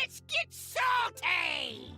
Let's get salty!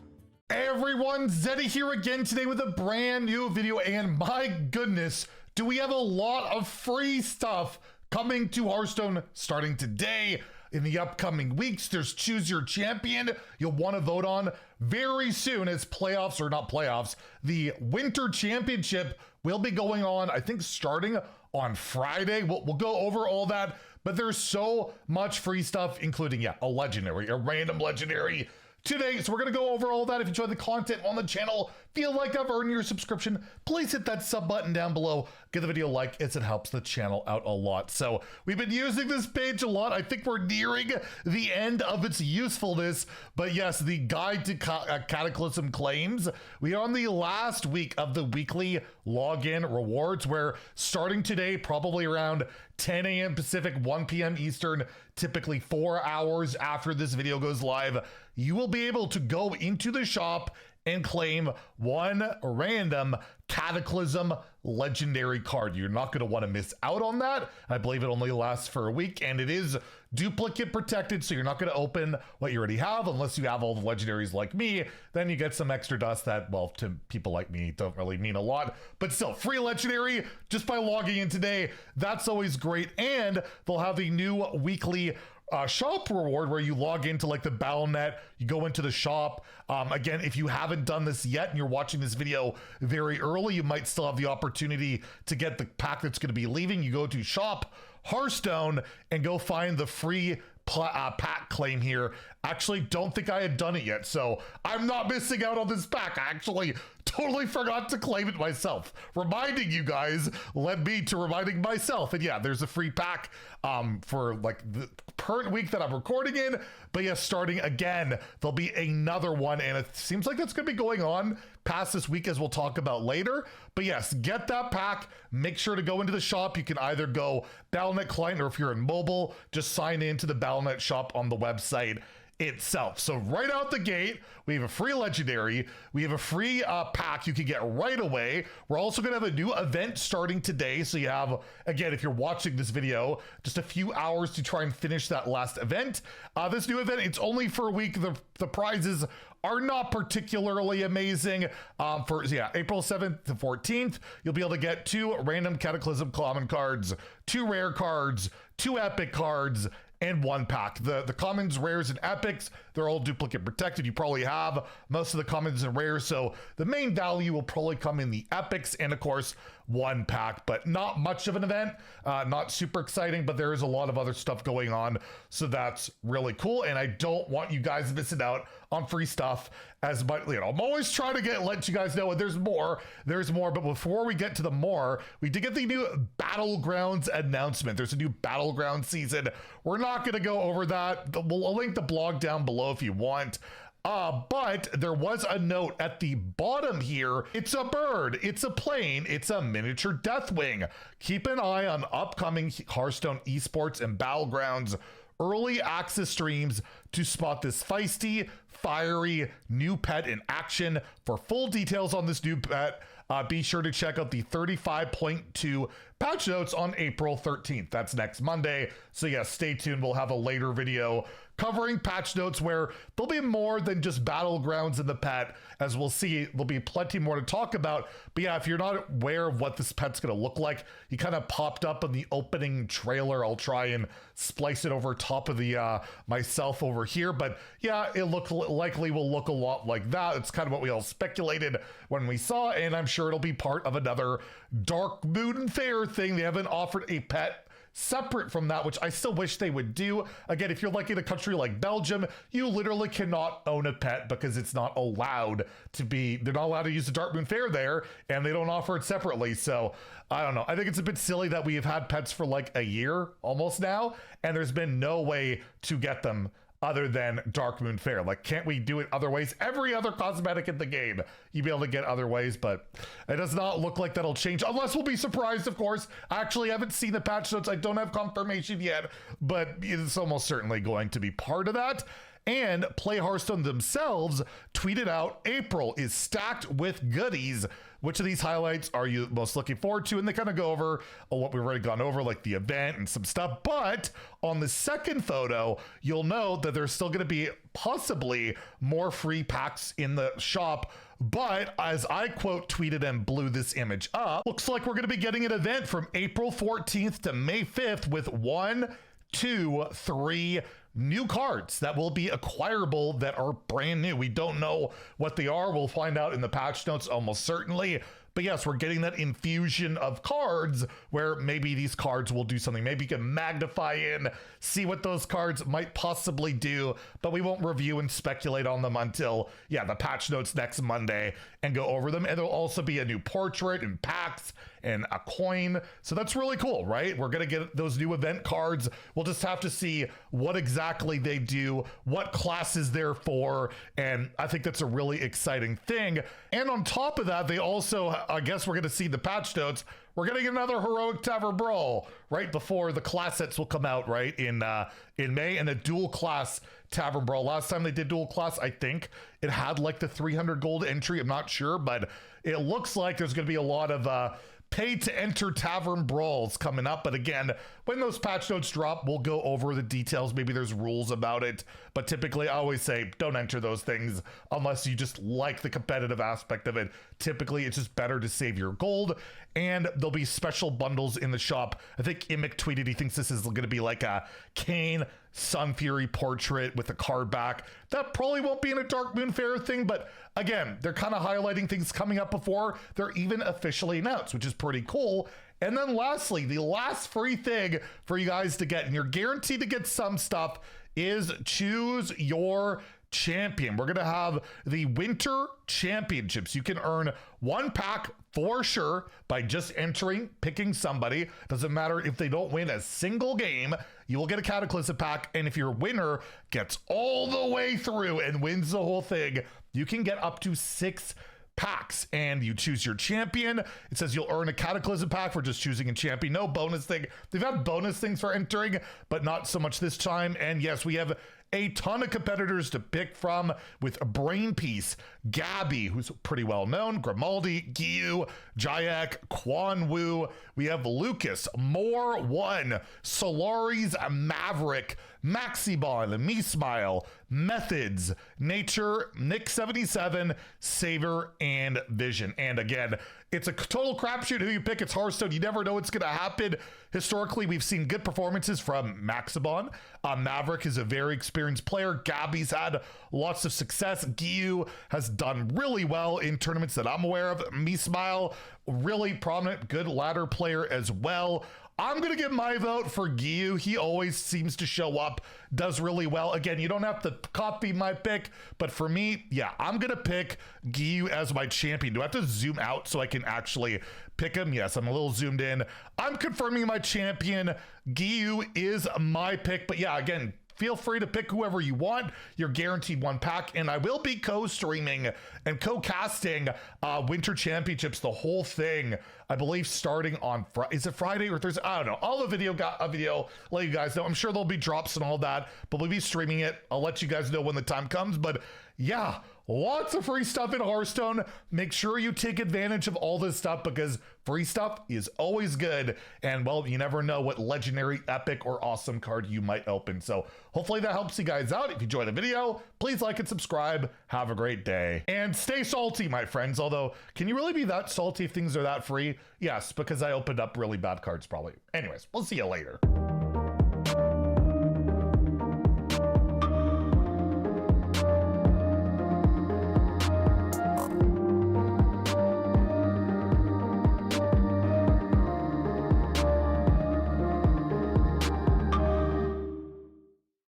Hey everyone, Zeddy here again today with a brand new video, and my goodness, do we have a lot of free stuff coming to Hearthstone starting today. In the upcoming weeks, there's Choose Your Champion you'll want to vote on very soon as playoffs, or not playoffs, the Winter Championship will be going on, I think, starting on Friday. We'll go over all that, but there's so much free stuff, including, a legendary, a random legendary today. So we're going to go over all that. If you enjoy the content on the channel, feel like I've earned your subscription, please hit that sub button down below. Give the video a like as it helps the channel out a lot. So we've been using this page a lot. I think we're nearing the end of its usefulness. But yes, the guide to Cataclysm claims. We are on the last week of the weekly login rewards, where starting today, probably around 10 a.m. Pacific, 1 p.m. Eastern, typically 4 hours after this video goes live, you will be able to go into the shop and claim one random Cataclysm legendary card. You're not going to want to miss out on that. I believe it only lasts for a week, and it is duplicate protected, so you're not going to open what you already have unless you have all the legendaries like me. Then you get some extra dust that, well, to people like me, don't really mean a lot, but still, free legendary just by logging in today. That's always great. And they'll have the new weekly shop reward where you log into like the Battle.net, you go into the shop. Again, if you haven't done this yet and you're watching this video very early, you might still have the opportunity to get the pack that's going to be leaving. You go to shop Hearthstone and go find the free pack claim here. Actually, don't think I had done it yet, so I'm not missing out on this pack. I actually totally forgot to claim it myself. Reminding you guys led me to reminding myself. And yeah, there's a free pack for like the current week that I'm recording in. But yeah, starting again, there'll be another one, and it seems like that's going to be going on past this week, as we'll talk about later. But yes, get that pack. Make sure to go into the shop. You can either go Battle.net client, or if you're in mobile, just sign into the Battle.net shop on the website itself. So right out the gate, we have a free legendary, we have a free pack you can get right away. We're also going to have a new event starting today, so you have, again, if you're watching this video, just a few hours to try and finish that last event. This new event, it's only for a week. The prizes are not particularly amazing. April 7th to 14th, you'll be able to get 2 random Cataclysm common cards, 2 rare cards, 2 epic cards, and 1 pack. The commons, rares, and epics, they're all duplicate protected. You probably have most of the commons and rares, so the main value will probably come in the epics, and of course 1 pack, but not much of an event, not super exciting, but there is a lot of other stuff going on, so that's really cool. And I don't want you guys missing out on free stuff as much. I'm always trying to let you guys know there's more, but before we get to the more, we did get the new Battlegrounds announcement. There's a new Battleground season. We're not going to go over that. We'll link the blog down below if you want. But there was a note at the bottom here. It's a bird, it's a plane, it's a miniature Deathwing. Keep an eye on upcoming Hearthstone esports and Battlegrounds early access streams to spot this feisty, fiery new pet in action. For full details on this new pet, be sure to check out the 35.2 patch notes on April 13th. That's next Monday. So yeah, stay tuned. We'll have a later video covering patch notes where there'll be more than just Battlegrounds in the pet. As we'll see, there'll be plenty more to talk about. But yeah, if you're not aware of what this pet's going to look like, he kind of popped up in the opening trailer. I'll try and splice it over top of the myself over here. But yeah, it likely will look a lot like that. It's kind of what we all speculated when we saw, and I'm sure it'll be part of another Dark Moon Fair thing. They haven't offered a pet separate from that, which I still wish they would do. Again, if you're like in a country like Belgium, you literally cannot own a pet because it's not allowed to be, they're not allowed to use the Dark Moon Fair there, and they don't offer it separately. So I don't know. I think it's a bit silly that we have had pets for like a year almost now, and there's been no way to get them other than Dark Moon Fair. Like, can't we do it other ways? Every other cosmetic in the game, you'd be able to get other ways, but it does not look like that'll change, unless we'll be surprised, of course. I actually haven't seen the patch notes. I don't have confirmation yet, but it's almost certainly going to be part of that. And Play Hearthstone themselves tweeted out, April is stacked with goodies which of these highlights are you most looking forward to? And they kind of go over what we've already gone over, like the event and some stuff. But on the second photo, you'll note that there's still going to be possibly more free packs in the shop. But as I quote tweeted and blew this image up, looks like we're going to be getting an event from April 14th to May 5th with 1, 2, 3 new cards that will be acquirable that are brand new. We don't know what they are. We'll find out in the patch notes almost certainly. But yes, we're getting that infusion of cards where maybe these cards will do something. Maybe you can magnify in, see what those cards might possibly do, but we won't review and speculate on them until, yeah, the patch notes next Monday and go over them. And there'll also be a new portrait and packs and a coin. So that's really cool, right? We're going to get those new event cards. We'll just have to see what exactly they do, what classes they're for. And I think that's a really exciting thing. And on top of that, they also, I guess we're going to see the patch notes. We're getting another Heroic Tavern Brawl right before the class sets will come out, right, in May, and a dual class Tavern Brawl. Last time they did dual class, I think it had like the 300 gold entry. I'm not sure, but it looks like there's going to be a lot of pay to enter tavern brawls coming up. But again, when those patch notes drop, we'll go over the details. Maybe there's rules about it, but typically I always say don't enter those things unless you just like the competitive aspect of it. Typically it's just better to save your gold, and there'll be special bundles in the shop. I think Imic tweeted he thinks this is going to be like a Kane Sun Fury portrait with a card back. That probably won't be in a Dark Moon Fair thing, but again, they're kind of highlighting things coming up before they're even officially announced, which is pretty cool. And then lastly, the last free thing for you guys to get, and you're guaranteed to get some stuff, is choose your champion. We're going to have the Winter Championships. You can earn one pack for sure by just entering, picking somebody. Doesn't matter if they don't win a single game, you will get a Cataclysm pack. And if your winner gets all the way through and wins the whole thing, you can get up to 6 packs, and you choose your champion. It says you'll earn a Cataclysm pack for just choosing a champion. No bonus thing. They've had bonus things for entering, but not so much this time. And yes, we have a ton of competitors to pick from with a Brain Piece, Gabby, who's pretty well known, Grimaldi, Gyu, Jayak, Quan Wu. We have Lucas, More One, Solari's Maverick, Maxibon, Me Smile, Methods, Nature, Nick 77, Saver, and Vision. And again, it's a total crapshoot who you pick. It's Hearthstone. You never know what's going to happen. Historically, we've seen good performances from Maxibon. Maverick is a very experienced player. Gabby's had lots of success. Gyu has done really well in tournaments that I'm aware of. Me Smile, really prominent, good ladder player as well. I'm going to give my vote for Gyu. He always seems to show up, does really well. Again, you don't have to copy my pick, but for me, yeah, I'm going to pick Gyu as my champion. Do I have to zoom out so I can actually pick him? Yes, I'm a little zoomed in. I'm confirming my champion. Gyu is my pick, but yeah, again, feel free to pick whoever you want. You're guaranteed one pack, and I will be co-streaming and co-casting Winter Championships, the whole thing, I believe, starting on Friday. Is it Friday or Thursday? I don't know. I'll have a video, let you guys know. I'm sure there'll be drops and all that, but we'll be streaming it. I'll let you guys know when the time comes, but yeah, lots of free stuff in Hearthstone. Make sure you take advantage of all this stuff because free stuff is always good. And well, you never know what legendary, epic, or awesome card you might open. So hopefully that helps you guys out. If you enjoyed the video, please like and subscribe. Have a great day. And stay salty, my friends. Although, can you really be that salty if things are that free? Yes, because I opened up really bad cards probably. Anyways, we'll see you later.